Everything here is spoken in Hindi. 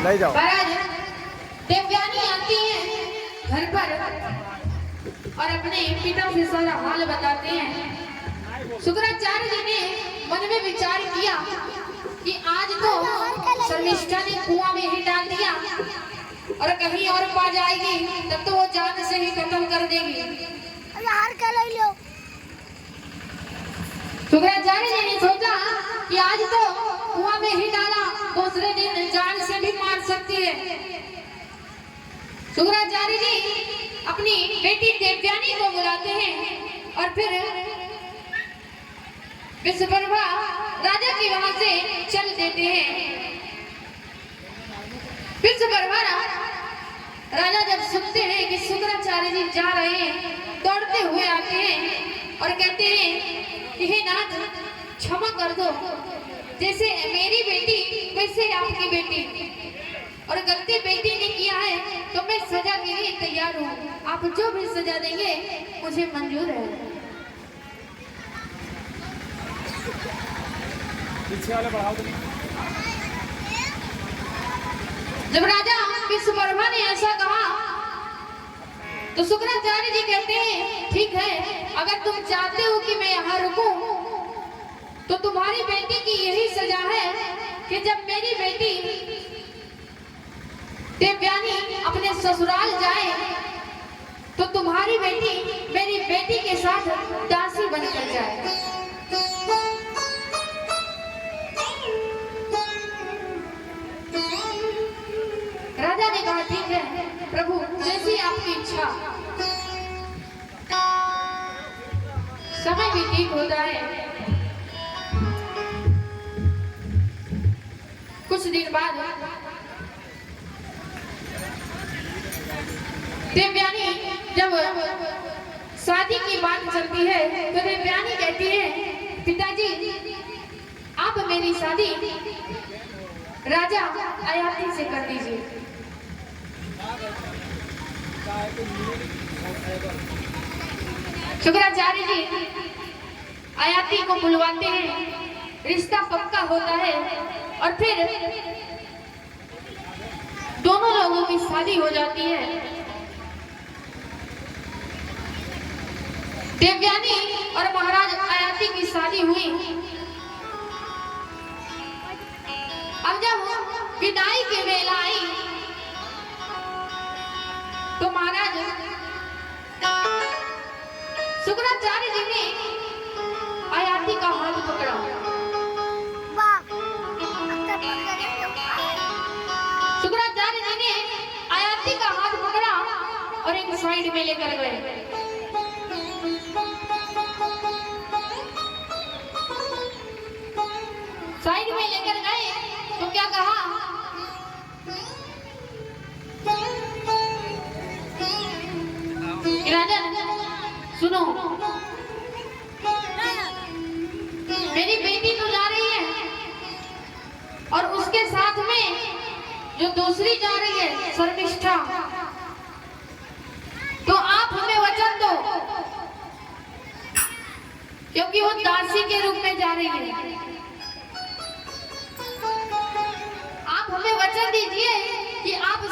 ले जाओ। देवयानी आती है घर पर और अपने पिता से सारा हाल बताते हैं। शुक्राचार्य जी ने मन में विचार किया कि आज तो शर्मिष्ठा ने कुआं में ही डाल दिया और कहीं और पा जाएगी तब तो वो जान से ही खत्म कर देगी। शुक्राचार्य जी ने सोचा कि आज तो कुआं में ही डाला, दूसरे दिन जान से भी मार सकती है। शुक्राचार्य जी अपनी बेटी देवयानी को बुलाते हैं और फिर विश्वकर्मा राजा की वहां से चल देते हैं। विश्वकर्मा राजा जब सुनते हैं कि शुक्राचार्य जी जा रहे हैं, दौड़ते हुए आते हैं और कहते हैं कि हे नाथ क्षमा कर दो, जैसे मेरी बेटी वैसे आपकी बेटी, और गलती बेटी ने किया है तो मैं सजा के लिए तैयार हूँ। आप जो भी सजा देंगे मुझे मंजूर है। पीछे वाले बढ़ाओ। जब राजा विश्वकर्मा ने ऐसा कहा तो शुक्राचार्य जी कहते हैं ठीक है, अगर तुम चाहते हो कि मैं यहाँ रुकूं तो तुम्हारी बेटी की यही सजा है कि जब मेरी बेटी देवयानी अपने ससुराल जाए तो तुम्हारी बेटी मेरी बेटी के साथ दासी बनकर जाए। राजा ने कहा ठीक है प्रभु, जैसी आपकी इच्छा। समय भी ठीक होता है। कुछ दिन बाद देवयानी जब शादी की बात चलती है तो देवयानी कहती है पिताजी आप मेरी शादी राजा आयाति से कर दीजिए। शुक्राचार्य जी आयाति को बुलवाते हैं, रिश्ता पक्का होता है और फिर दोनों लोगों की शादी हो जाती है। देवयानी और महाराज आयाति की शादी हुई। अब जब विदाई की वेला आई तो महाराज शुक्राचार्य जी ने आयाति का हाथ पकड़ा। शुक्राचार्य जी ने आयाति का हाथ पकड़ा और एक साइड में लेकर गए। साइड में लेकर गए तो क्या कहा, राजन सुनो, मेरी बेटी तो जा रही है और उसके साथ में जो दूसरी जा रही है शर्मिष्ठा, तो आप हमें वचन दो क्योंकि वो दासी के रूप में जा रही है। आप हमें वचन दीजिए कि आप